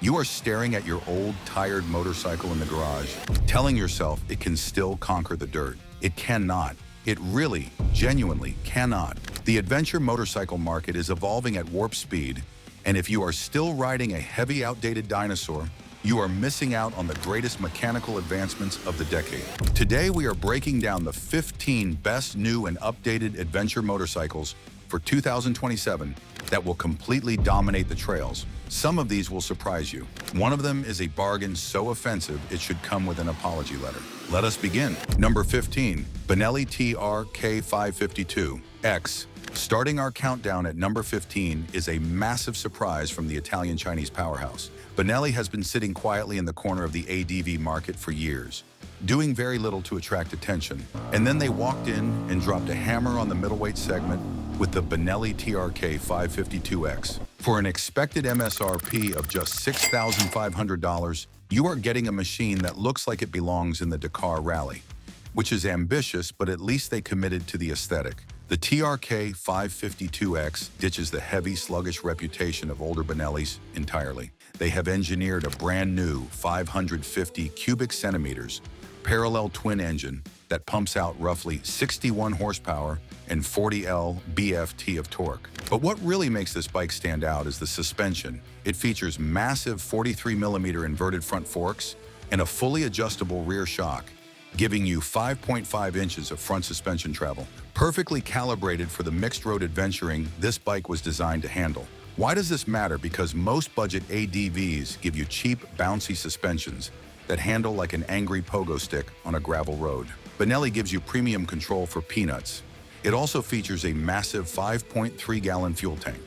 You are staring at your old, tired motorcycle in the garage, telling yourself it can still conquer the dirt. It cannot. It really, genuinely cannot. The adventure motorcycle market is evolving at warp speed, and if you are still riding a heavy, outdated dinosaur, you are missing out on the greatest mechanical advancements of the decade. Today, we are breaking down the 15 best new and updated adventure motorcycles for 2027 that will completely dominate the trails. Some of these will surprise you. One of them is a bargain so offensive it should come with an apology letter. Let us begin. Number 15, Benelli TRK 552X. Starting our countdown at number 15 is a massive surprise from the Italian-Chinese powerhouse. Benelli has been sitting quietly in the corner of the ADV market for years, doing very little to attract attention. And then they walked in and dropped a hammer on the middleweight segment with the Benelli TRK 552X. For an expected MSRP of just $6,500, you are getting a machine that looks like it belongs in the Dakar Rally, which is ambitious, but at least they committed to the aesthetic. The TRK 552X ditches the heavy, sluggish reputation of older Benellis entirely. They have engineered a brand new 550 cubic centimeters parallel twin engine that pumps out roughly 61 horsepower and 40 lb-ft of torque. But what really makes this bike stand out is the suspension. It features massive 43mm inverted front forks and a fully adjustable rear shock, giving you 5.5 inches of front suspension travel. Perfectly calibrated for the mixed road adventuring this bike was designed to handle. Why does this matter? Because most budget ADVs give you cheap, bouncy suspensions that handle like an angry pogo stick on a gravel road. Benelli gives you premium control for peanuts. It also features a massive 5.3-gallon fuel tank,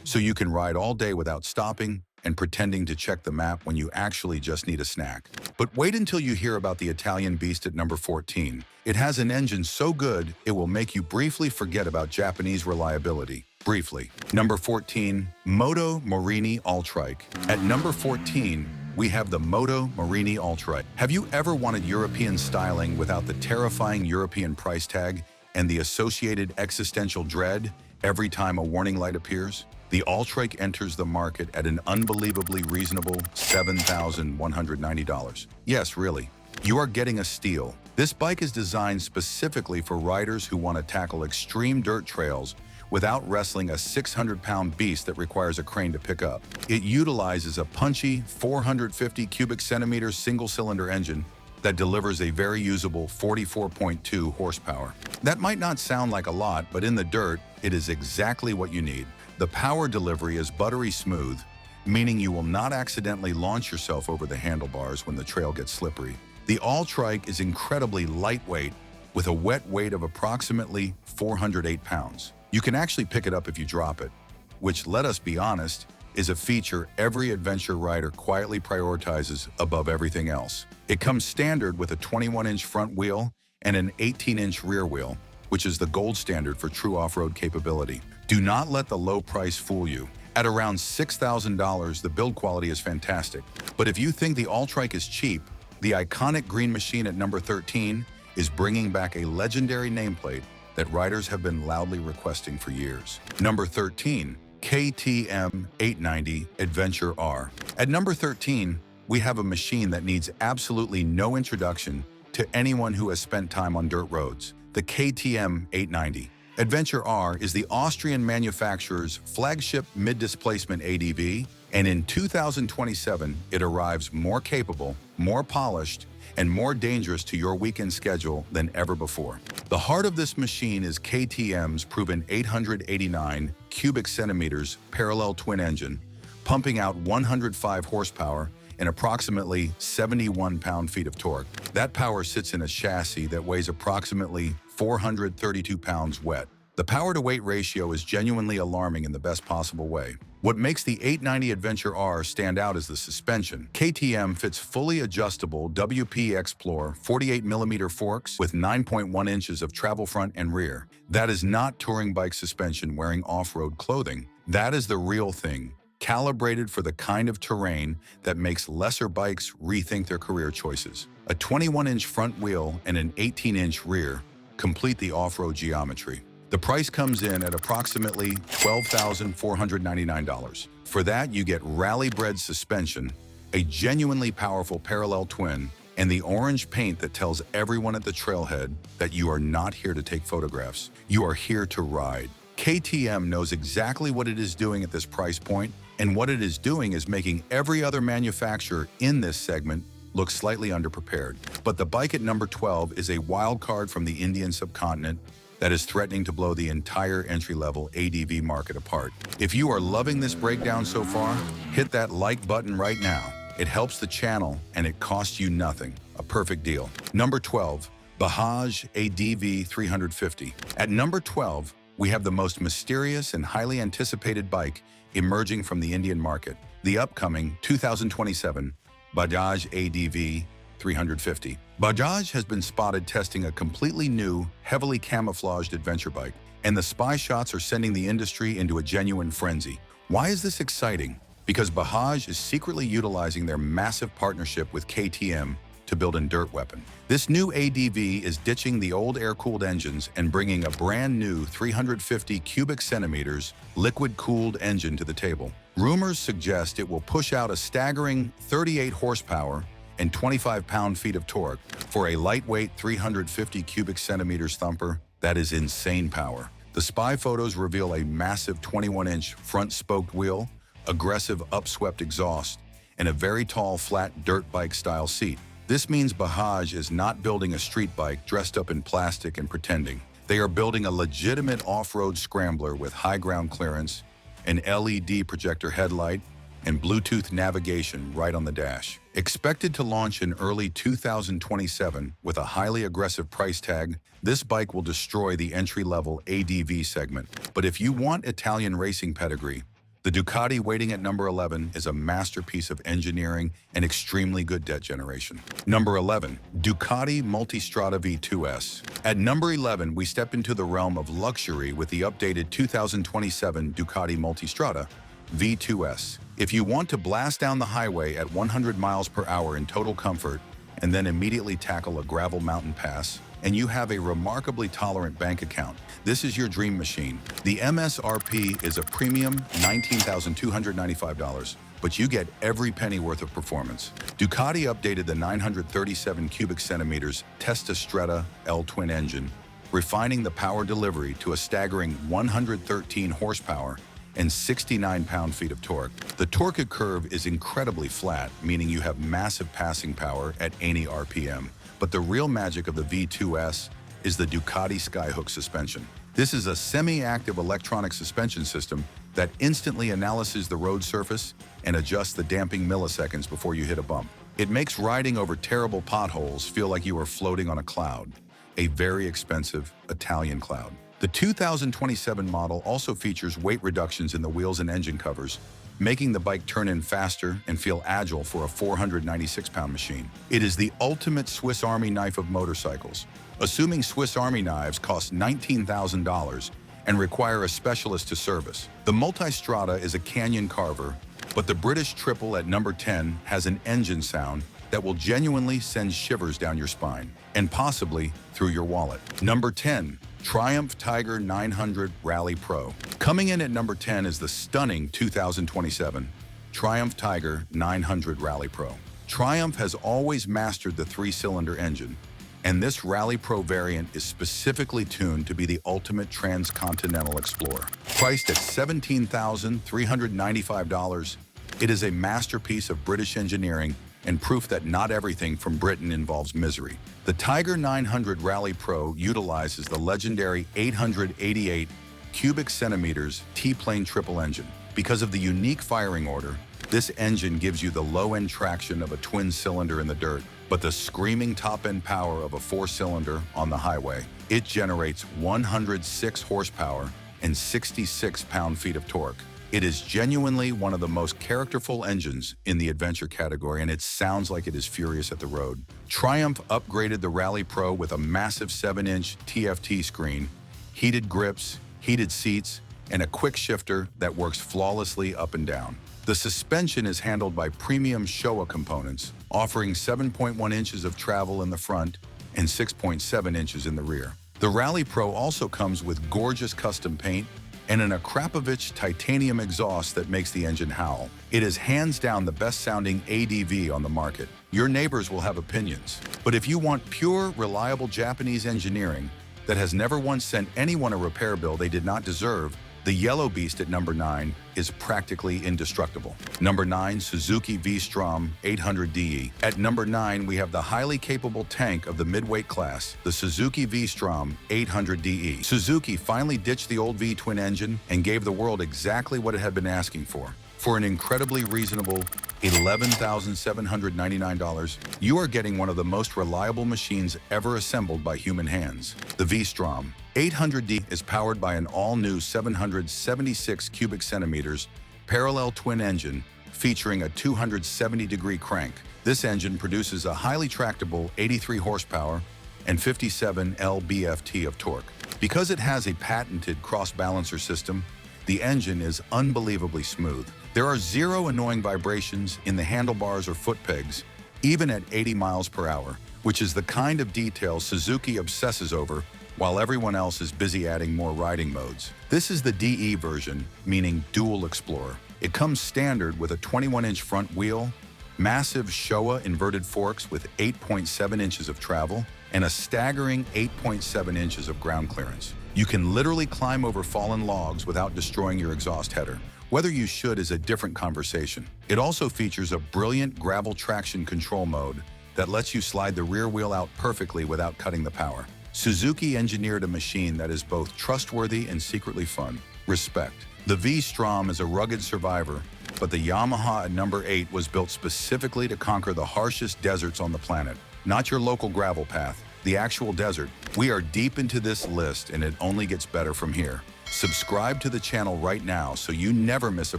so you can ride all day without stopping and pretending to check the map when you actually just need a snack. But wait until you hear about the Italian beast at number 14. It has an engine so good, it will make you briefly forget about Japanese reliability. Briefly. Number 14, Moto Morini Altrike. At number 14, we have the Moto Morini Altrike. Have you ever wanted European styling without the terrifying European price tag and the associated existential dread every time a warning light appears? The Altrike enters the market at an unbelievably reasonable $7,190. Yes, really. You are getting a steal. This bike is designed specifically for riders who want to tackle extreme dirt trails without wrestling a 600-pound beast that requires a crane to pick up. It utilizes a punchy 450 cubic centimeter single-cylinder engine that delivers a very usable 44.2 horsepower. That might not sound like a lot, but in the dirt, it is exactly what you need. The power delivery is buttery smooth, meaning you will not accidentally launch yourself over the handlebars when the trail gets slippery. The Altrike is incredibly lightweight with a wet weight of approximately 408 pounds. You can actually pick it up if you drop it, which, let us be honest, is a feature every adventure rider quietly prioritizes above everything else. It comes standard with a 21-inch front wheel and an 18-inch rear wheel, which is the gold standard for true off-road capability. Do not let the low price fool you. At around $6,000, the build quality is fantastic. But if you think the Altrike is cheap, the iconic green machine at number 13 is bringing back a legendary nameplate that riders have been loudly requesting for years. Number 13, KTM 890 Adventure R. At number 13, we have a machine that needs absolutely no introduction to anyone who has spent time on dirt roads. The KTM 890 Adventure R is the Austrian manufacturer's flagship mid-displacement ADV, and in 2027, it arrives more capable, more polished, and more dangerous to your weekend schedule than ever before. The heart of this machine is KTM's proven 889 cubic centimeters parallel twin engine, pumping out 105 horsepower and approximately 71 pound-feet of torque. That power sits in a chassis that weighs approximately 432 pounds wet. The power-to-weight ratio is genuinely alarming in the best possible way. What makes the 890 Adventure R stand out is the suspension. KTM fits fully adjustable WP Explore 48mm forks with 9.1 inches of travel front and rear. That is not touring bike suspension wearing off-road clothing. That is the real thing, calibrated for the kind of terrain that makes lesser bikes rethink their career choices. A 21-inch front wheel and an 18-inch rear complete the off-road geometry. The price comes in at approximately $12,499. For that, you get rally-bred suspension, a genuinely powerful parallel twin, and the orange paint that tells everyone at the trailhead that you are not here to take photographs. You are here to ride. KTM knows exactly what it is doing at this price point, and what it is doing is making every other manufacturer in this segment look slightly underprepared. But the bike at number 12 is a wild card from the Indian subcontinent that is threatening to blow the entire entry-level ADV market apart. If you are loving this breakdown so far, hit that like button right now. It helps the channel and it costs you nothing. A perfect deal. Number 12, Bajaj ADV 350. At number 12, we have the most mysterious and highly anticipated bike emerging from the Indian market, the upcoming 2027 Bajaj ADV 350. Bajaj has been spotted testing a completely new, heavily camouflaged adventure bike, and the spy shots are sending the industry into a genuine frenzy. Why is this exciting? Because Bajaj is secretly utilizing their massive partnership with KTM to build a dirt weapon. This new ADV is ditching the old air-cooled engines and bringing a brand new 350 cubic centimeters liquid-cooled engine to the table. Rumors suggest it will push out a staggering 38 horsepower and 25 pound-feet of torque for a lightweight 350 cubic centimeters thumper. That is insane power. The spy photos reveal a massive 21-inch front spoked wheel, aggressive upswept exhaust, and a very tall flat dirt bike-style seat. This means Bajaj is not building a street bike dressed up in plastic and pretending. They are building a legitimate off-road scrambler with high ground clearance, an LED projector headlight, and Bluetooth navigation right on the dash. Expected to launch in early 2027 with a highly aggressive price tag, this bike will destroy the entry-level ADV segment. But if you want Italian racing pedigree, the Ducati waiting at number 11 is a masterpiece of engineering and extremely good debt generation. Number 11, Ducati Multistrada V2S. At number 11, we step into the realm of luxury with the updated 2027 Ducati Multistrada V2S. If you want to blast down the highway at 100 miles per hour in total comfort and then immediately tackle a gravel mountain pass, and you have a remarkably tolerant bank account, this is your dream machine. The MSRP is a premium $19,295, but you get every penny worth of performance. Ducati updated the 937 cubic centimeters Testastretta L twin engine, refining the power delivery to a staggering 113 horsepower and 69 pound-feet of torque. The torque curve is incredibly flat, meaning you have massive passing power at any RPM. But the real magic of the V2S is the Ducati Skyhook suspension. This is a semi-active electronic suspension system that instantly analyzes the road surface and adjusts the damping milliseconds before you hit a bump. It makes riding over terrible potholes feel like you are floating on a cloud, a very expensive Italian cloud. The 2027 model also features weight reductions in the wheels and engine covers, making the bike turn in faster and feel agile for a 496-pound machine. It is the ultimate Swiss Army knife of motorcycles. Assuming Swiss Army knives cost $19,000 and require a specialist to service. The Multistrada is a canyon carver, but the British Triple at number 10 has an engine sound that will genuinely send shivers down your spine, and possibly through your wallet. Number 10, Triumph Tiger 900 Rally Pro. Coming in at number 10 is the stunning 2027 Triumph Tiger 900 Rally Pro. Triumph has always mastered the three-cylinder engine, and this Rally Pro variant is specifically tuned to be the ultimate transcontinental explorer. Priced at $17,395, it is a masterpiece of British engineering and proof that not everything from Britain involves misery. The Tiger 900 Rally Pro utilizes the legendary 888 cubic centimeters T-plane triple engine. Because of the unique firing order, this engine gives you the low-end traction of a twin-cylinder in the dirt, but the screaming top-end power of a four-cylinder on the highway. It generates 106 horsepower and 66 pound-feet of torque. It is genuinely one of the most characterful engines in the adventure category, and it sounds like it is furious at the road. Triumph upgraded the Rally Pro with a massive 7-inch TFT screen, heated grips, heated seats, and a quick shifter that works flawlessly up and down. The suspension is handled by premium Showa components, offering 7.1 inches of travel in the front and 6.7 inches in the rear. The Rally Pro also comes with gorgeous custom paint and an Akrapovic titanium exhaust that makes the engine howl. It is hands down the best-sounding ADV on the market. Your neighbors will have opinions, but if you want pure, reliable Japanese engineering that has never once sent anyone a repair bill they did not deserve, the yellow beast at number 9 is practically indestructible. Number 9, Suzuki V-Strom 800DE. At number 9, we have the highly capable tank of the midweight class, the Suzuki V-Strom 800DE. Suzuki finally ditched the old V-twin engine and gave the world exactly what it had been asking for. For an incredibly reasonable $11,799, you are getting one of the most reliable machines ever assembled by human hands. The V-Strom 800D is powered by an all-new 776 cubic centimeters parallel twin engine featuring a 270-degree crank. This engine produces a highly tractable 83 horsepower and 57 lb-ft of torque. Because it has a patented cross-balancer system, the engine is unbelievably smooth. There are zero annoying vibrations in the handlebars or foot pegs, even at 80 miles per hour, which is the kind of detail Suzuki obsesses over while everyone else is busy adding more riding modes. This is the DE version, meaning Dual Explorer. It comes standard with a 21-inch front wheel, massive Showa inverted forks with 8.7 inches of travel, and a staggering 8.7 inches of ground clearance. You can literally climb over fallen logs without destroying your exhaust header. Whether you should is a different conversation. It also features a brilliant gravel traction control mode that lets you slide the rear wheel out perfectly without cutting the power. Suzuki engineered a machine that is both trustworthy and secretly fun. Respect. The V-Strom is a rugged survivor, but the Yamaha at number 8 was built specifically to conquer the harshest deserts on the planet. Not your local gravel path, the actual desert. We are deep into this list and it only gets better from here. Subscribe to the channel right now so you never miss a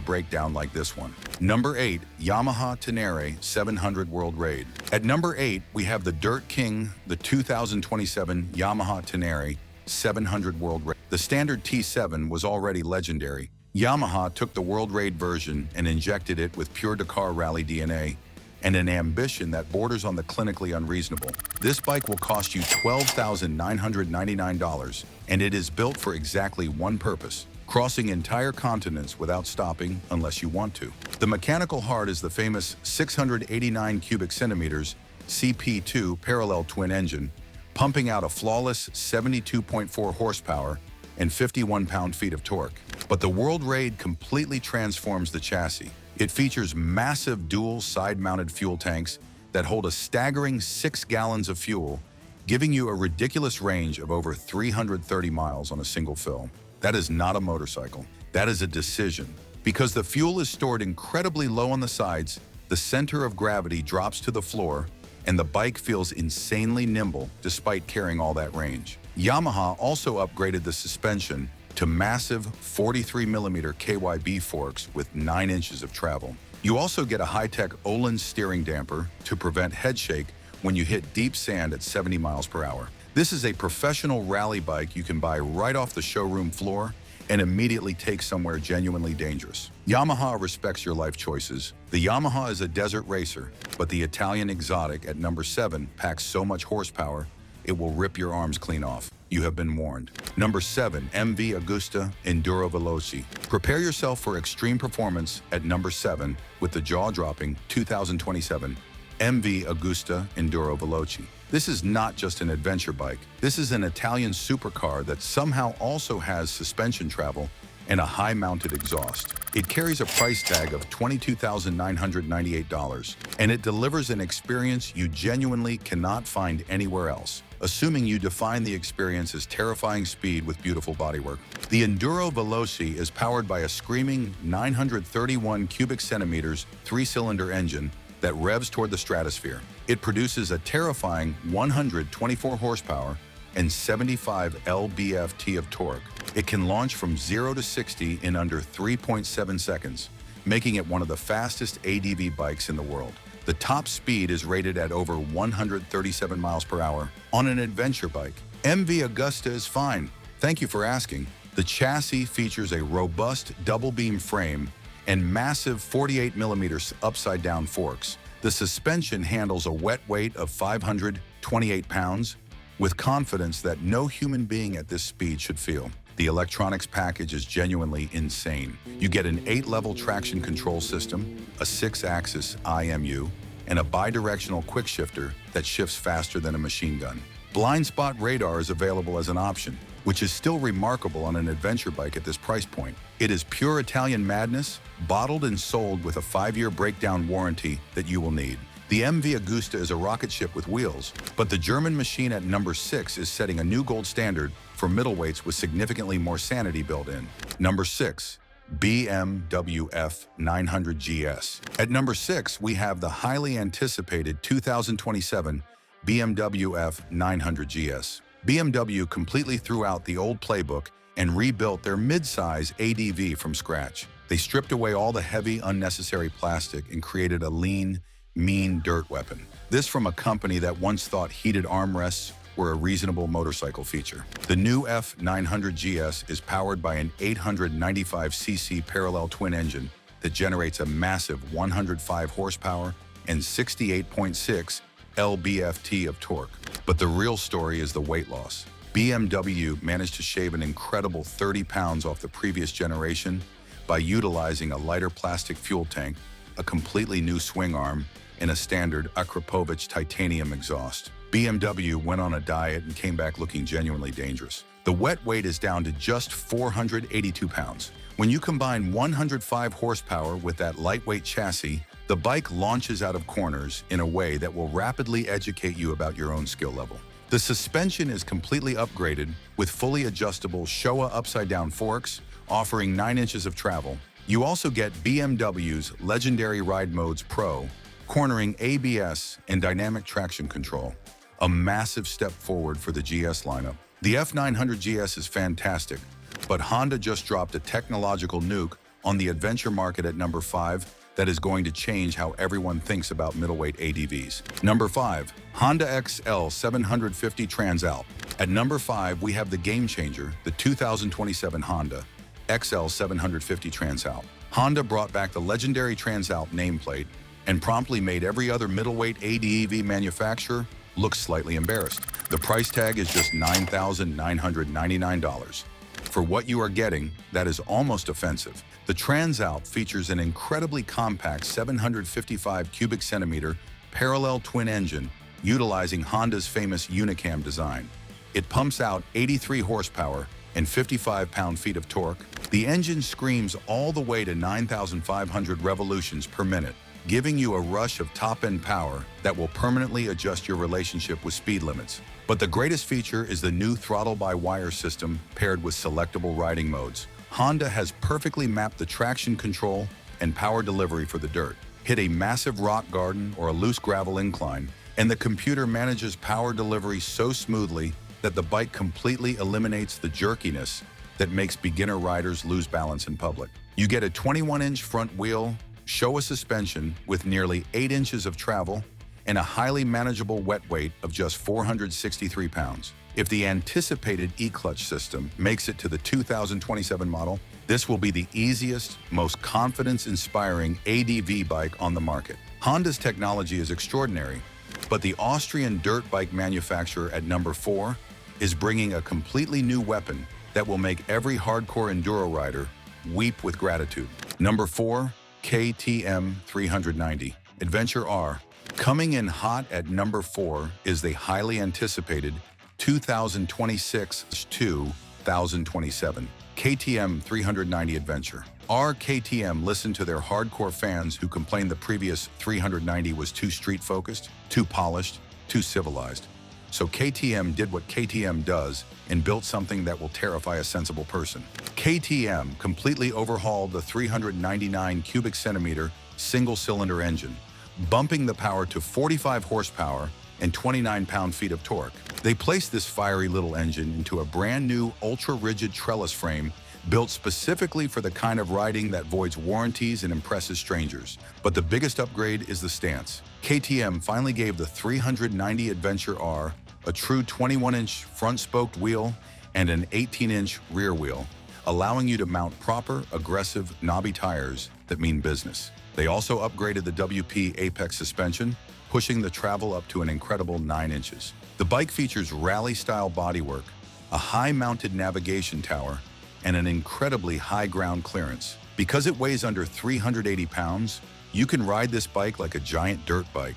breakdown like this one. Number 8, Yamaha Tenere 700 World Raid. At number 8, we have the Dirt King, the 2027 Yamaha Tenere 700 World Raid. The standard T7 was already legendary. Yamaha took the World Raid version and injected it with pure Dakar Rally DNA and an ambition that borders on the clinically unreasonable. This bike will cost you $12,999, and it is built for exactly one purpose: crossing entire continents without stopping unless you want to. The mechanical heart is the famous 689 cubic centimeters CP2 parallel twin engine, pumping out a flawless 72.4 horsepower and 51 pound-feet of torque. But the World Raid completely transforms the chassis. It features massive dual side-mounted fuel tanks that hold a staggering 6 gallons of fuel, giving you a ridiculous range of over 330 miles on a single fill. That is not a motorcycle. That is a decision. Because the fuel is stored incredibly low on the sides, the center of gravity drops to the floor, and the bike feels insanely nimble despite carrying all that range. Yamaha also upgraded the suspension to massive 43mm KYB forks with 9 inches of travel. You also get a high-tech Öhlins steering damper to prevent head shake when you hit deep sand at 70 miles per hour. This is a professional rally bike you can buy right off the showroom floor and immediately take somewhere genuinely dangerous. Yamaha respects your life choices. The Yamaha is a desert racer, but the Italian exotic at number 7 packs so much horsepower, it will rip your arms clean off. You have been warned. Number 7, MV Agusta Enduro Veloce. Prepare yourself for extreme performance at number 7 with the jaw-dropping 2027 MV Agusta Enduro Veloce. This is not just an adventure bike. This is an Italian supercar that somehow also has suspension travel and a high-mounted exhaust. It carries a price tag of $22,998, and it delivers an experience you genuinely cannot find anywhere else, assuming you define the experience as terrifying speed with beautiful bodywork. The Enduro Veloce is powered by a screaming 931 cubic centimeters 3-cylinder engine that revs toward the stratosphere. It produces a terrifying 124 horsepower and 75 lb-ft of torque. It can launch from 0 to 60 in under 3.7 seconds, making it one of the fastest ADV bikes in the world. The top speed is rated at over 137 miles per hour. On an adventure bike, MV Agusta is fine. Thank you for asking. The chassis features a robust double-beam frame and massive 48mm upside-down forks. The suspension handles a wet weight of 528 pounds with confidence that no human being at this speed should feel. The electronics package is genuinely insane. You get an 8-level traction control system, a 6-axis IMU, and a bidirectional quick shifter that shifts faster than a machine gun. Blind spot radar is available as an option, which is still remarkable on an adventure bike at this price point. It is pure Italian madness, bottled and sold with a 5-year breakdown warranty that you will need. The MV Agusta is a rocket ship with wheels, but the German machine at number 6 is setting a new gold standard for middleweights with significantly more sanity built in. Number 6. BMW F900 GS. At number 6, we have the highly anticipated 2027 BMW F900 GS. BMW completely threw out the old playbook and rebuilt their mid-size ADV from scratch. They stripped away all the heavy, unnecessary plastic and created a lean, mean dirt weapon. This from a company that once thought heated armrests were a reasonable motorcycle feature. The new F900 GS is powered by an 895cc parallel twin engine that generates a massive 105 horsepower and 68.6 lb-ft of torque. But the real story is the weight loss. BMW managed to shave an incredible 30 pounds off the previous generation by utilizing a lighter plastic fuel tank, a completely new swing arm, and a standard Akrapovic titanium exhaust. BMW went on a diet and came back looking genuinely dangerous. The wet weight is down to just 482 pounds. When you combine 105 horsepower with that lightweight chassis, the bike launches out of corners in a way that will rapidly educate you about your own skill level. The suspension is completely upgraded with fully adjustable Showa upside-down forks, offering 9 inches of travel. You also get BMW's legendary Ride Modes Pro, cornering ABS and dynamic traction control. A massive step forward for the GS lineup. The F900 GS is fantastic, but Honda just dropped a technological nuke on the adventure market at number 5 that is going to change how everyone thinks about middleweight ADVs. Number 5, Honda XL 750 Transalp. At number 5, we have the game changer, the 2027 Honda XL 750 Transalp. Honda brought back the legendary Transalp nameplate and promptly made every other middleweight ADV manufacturer look slightly embarrassed. The price tag is just $9,999. For what you are getting, that is almost offensive. The Transalp features an incredibly compact 755 cubic centimeter parallel twin engine utilizing Honda's famous Unicam design. It pumps out 83 horsepower and 55 pound-feet of torque. The engine screams all the way to 9,500 revolutions per minute, giving you a rush of top-end power that will permanently adjust your relationship with speed limits. But the greatest feature is the new throttle-by-wire system paired with selectable riding modes. Honda has perfectly mapped the traction control and power delivery for the dirt. Hit a massive rock garden or a loose gravel incline, and the computer manages power delivery so smoothly that the bike completely eliminates the jerkiness that makes beginner riders lose balance in public. You get a 21-inch front wheel, Showa suspension with nearly 8 inches of travel, and a highly manageable wet weight of just 463 pounds. If the anticipated e-clutch system makes it to the 2027 model, this will be the easiest, most confidence-inspiring ADV bike on the market. Honda's technology is extraordinary, but the Austrian dirt bike manufacturer at number 4 is bringing a completely new weapon that will make every hardcore enduro rider weep with gratitude. Number 4, KTM 390 Adventure R. Coming in hot at number 4 is the highly anticipated 2026-2027 KTM 390 Adventure. Our KTM listened to their hardcore fans who complained the previous 390 was too street-focused, too polished, too civilized. So KTM did what KTM does and built something that will terrify a sensible person. KTM completely overhauled the 399 cubic centimeter single-cylinder engine, bumping the power to 45 horsepower and 29 pound-feet of torque. They placed this fiery little engine into a brand new ultra-rigid trellis frame built specifically for the kind of riding that voids warranties and impresses strangers. But the biggest upgrade is the stance. KTM finally gave the 390 Adventure R a true 21-inch front-spoked wheel and an 18-inch rear wheel, allowing you to mount proper, aggressive, knobby tires that mean business. They also upgraded the WP Apex suspension, pushing the travel up to an incredible 9 inches. The bike features rally-style bodywork, a high-mounted navigation tower, and an incredibly high ground clearance. Because it weighs under 380 pounds, you can ride this bike like a giant dirt bike,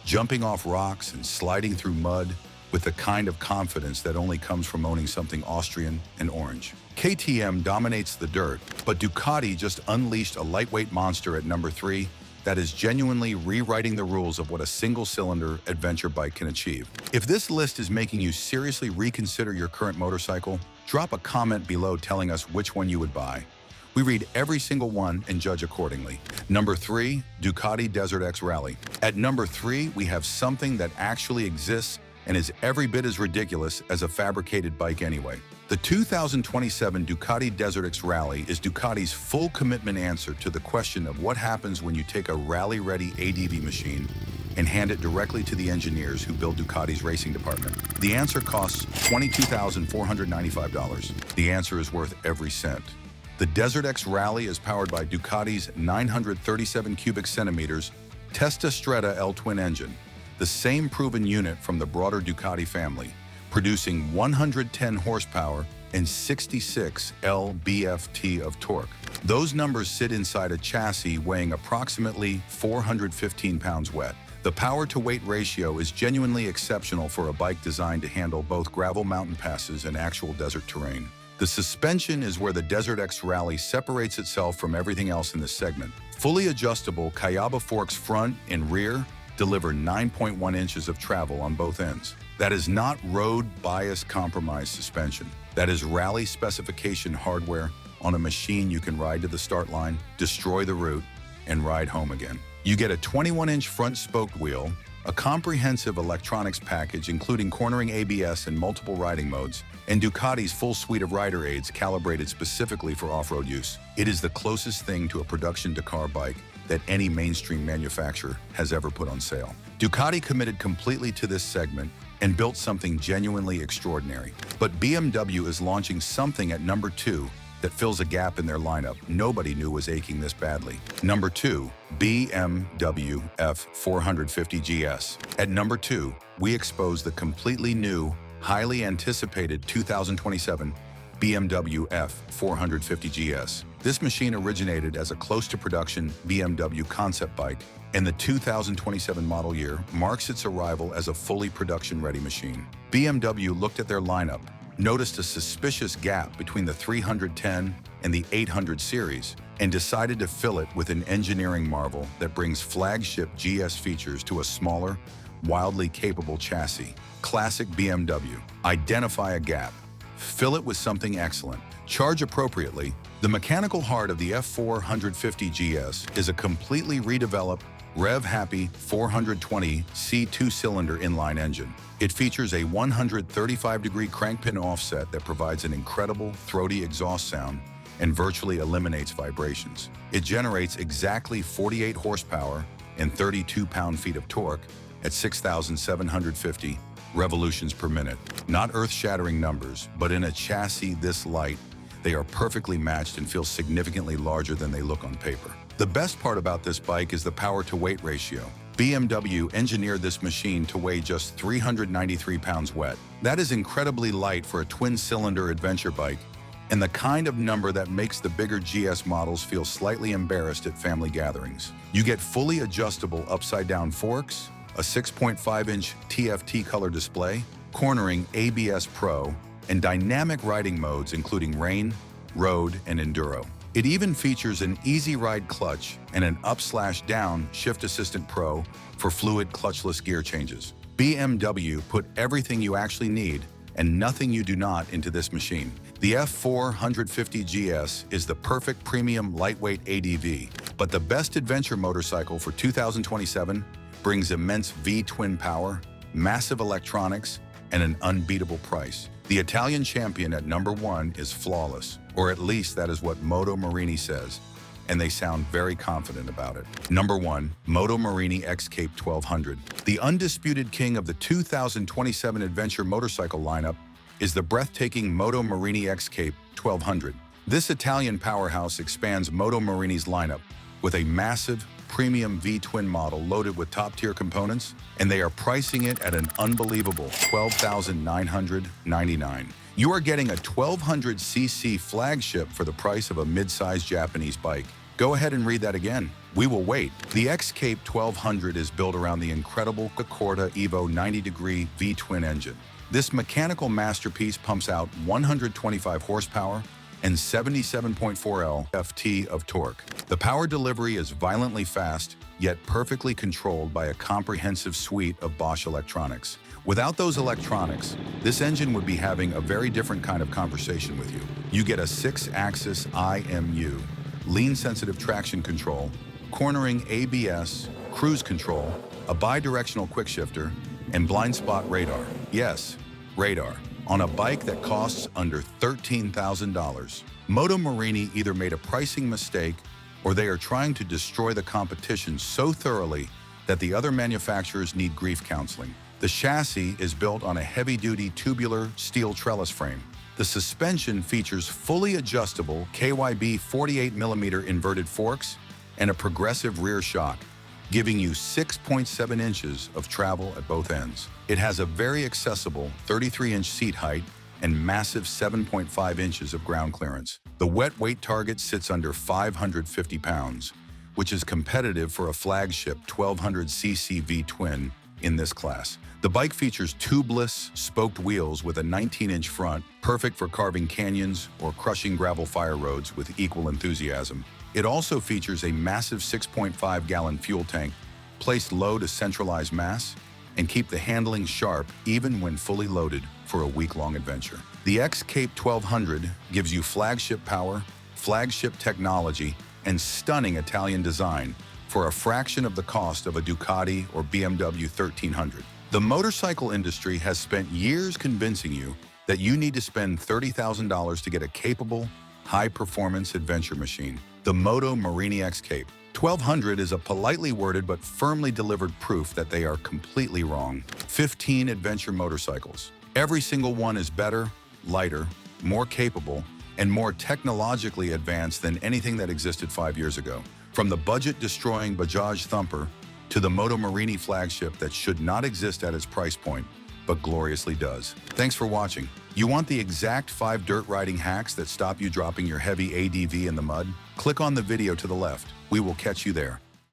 jumping off rocks and sliding through mud with the kind of confidence that only comes from owning something Austrian and orange. KTM dominates the dirt, but Ducati just unleashed a lightweight monster at number 3 that is genuinely rewriting the rules of what a single-cylinder adventure bike can achieve. If this list is making you seriously reconsider your current motorcycle, drop a comment below telling us which one you would buy. We read every single one and judge accordingly. Number 3, Ducati Desert X Rally. At number 3, we have something that actually exists and is every bit as ridiculous as a fabricated bike anyway. The 2027 Ducati Desert X Rally is Ducati's full commitment answer to the question of what happens when you take a rally-ready ADV machine and hand it directly to the engineers who build Ducati's racing department. The answer costs $22,495. The answer is worth every cent. The Desert X Rally is powered by Ducati's 937 cubic centimeters Testastretta L-twin engine, the same proven unit from the broader Ducati family, producing 110 horsepower and 66 lb-ft of torque. Those numbers sit inside a chassis weighing approximately 415 pounds wet. The power-to-weight ratio is genuinely exceptional for a bike designed to handle both gravel mountain passes and actual desert terrain. The suspension is where the Desert X Rally separates itself from everything else in this segment. Fully adjustable Cayaba forks front and rear deliver 9.1 inches of travel on both ends. That is not road bias compromise suspension. That is rally specification hardware on a machine you can ride to the start line, destroy the route, and ride home again. You get a 21-inch front spoked wheel, a comprehensive electronics package including cornering ABS and multiple riding modes, and Ducati's full suite of rider aids calibrated specifically for off-road use. It is the closest thing to a production Dakar bike that any mainstream manufacturer has ever put on sale. Ducati committed completely to this segment and built something genuinely extraordinary. But BMW is launching something at number 2 that fills a gap in their lineup nobody knew was aching this badly. Number 2, BMW F450GS. At number 2, we expose the completely new, highly anticipated 2027 BMW F450GS. This machine originated as a close-to-production BMW concept bike, and the 2027 model year marks its arrival as a fully production-ready machine. BMW looked at their lineup, noticed a suspicious gap between the 310 and the 800 series, and decided to fill it with an engineering marvel that brings flagship GS features to a smaller, wildly capable chassis. Classic BMW. Identify a gap. Fill it with something excellent. Charge appropriately. The mechanical heart of the F450GS is a completely redeveloped, rev-happy 420 C2-cylinder inline engine. It features a 135-degree crankpin offset that provides an incredible, throaty exhaust sound and virtually eliminates vibrations. It generates exactly 48 horsepower and 32 pound-feet of torque at 6,750 revolutions per minute. Not earth-shattering numbers, but in a chassis this light, they are perfectly matched and feel significantly larger than they look on paper. The best part about this bike is the power-to-weight ratio. BMW engineered this machine to weigh just 393 pounds wet. That is incredibly light for a twin-cylinder adventure bike, and the kind of number that makes the bigger GS models feel slightly embarrassed at family gatherings. You get fully adjustable upside-down forks, a 6.5-inch TFT color display, cornering ABS Pro, and dynamic riding modes including rain, road, and enduro. It even features an easy ride clutch and an up/down Shift Assistant Pro for fluid clutchless gear changes. BMW put everything you actually need and nothing you do not into this machine. The F450GS is the perfect premium lightweight ADV, but the best adventure motorcycle for 2027 brings immense V-twin power, massive electronics, and an unbeatable price. The Italian champion at number 1 is flawless, or at least that is what Moto Morini says, and they sound very confident about it. Number 1, Moto Morini 𝐏𝐄𝐑 1200. The undisputed king of the 2027 adventure motorcycle lineup is the breathtaking Moto Morini 𝐏𝐄𝐑 1200. This Italian powerhouse expands Moto Morini's lineup with a massive, premium V-twin model loaded with top-tier components, and they are pricing it at an unbelievable $12,999. You are getting a 1200cc flagship for the price of a mid-sized Japanese bike. Go ahead and read that again. We will wait. The 𝐏𝐄𝐑 1200 is built around the incredible 𝐏𝐄𝐑 Evo 90-degree V-twin engine. This mechanical masterpiece pumps out 125 horsepower and 77.4 lft of torque. The power delivery is violently fast, yet perfectly controlled by a comprehensive suite of Bosch electronics. Without those electronics, this engine would be having a very different kind of conversation with you. You get a 6-axis IMU, lean-sensitive traction control, cornering ABS, cruise control, a bi-directional quickshifter, and blind spot radar. Yes, radar. On a bike that costs under $13,000. Moto Morini either made a pricing mistake or they are trying to destroy the competition so thoroughly that the other manufacturers need grief counseling. The chassis is built on a heavy-duty tubular steel trellis frame. The suspension features fully adjustable KYB 48mm inverted forks and a progressive rear shock, giving you 6.7 inches of travel at both ends. It has a very accessible 33-inch seat height and massive 7.5 inches of ground clearance. The wet weight target sits under 550 pounds, which is competitive for a flagship 1200cc V-twin in this class. The bike features tubeless, spoked wheels with a 19-inch front, perfect for carving canyons or crushing gravel fire roads with equal enthusiasm. It also features a massive 6.5-gallon fuel tank, placed low to centralize mass, and keep the handling sharp even when fully loaded for a week-long adventure. The 𝐏𝐄𝐑 1200 gives you flagship power, flagship technology, and stunning Italian design for a fraction of the cost of a Ducati or BMW 1300. The motorcycle industry has spent years convincing you that you need to spend $30,000 to get a capable, high-performance adventure machine. The Moto Morini 𝐏𝐄𝐑 1200 is a politely worded but firmly delivered proof that they are completely wrong. 15 adventure motorcycles. Every single one is better, lighter, more capable, and more technologically advanced than anything that existed 5 years ago. From the budget-destroying Bajaj Thumper to the Moto Morini flagship that should not exist at its price point, but gloriously does. Thanks for watching. You want the exact 5 dirt riding hacks that stop you dropping your heavy ADV in the mud? Click on the video to the left. We will catch you there.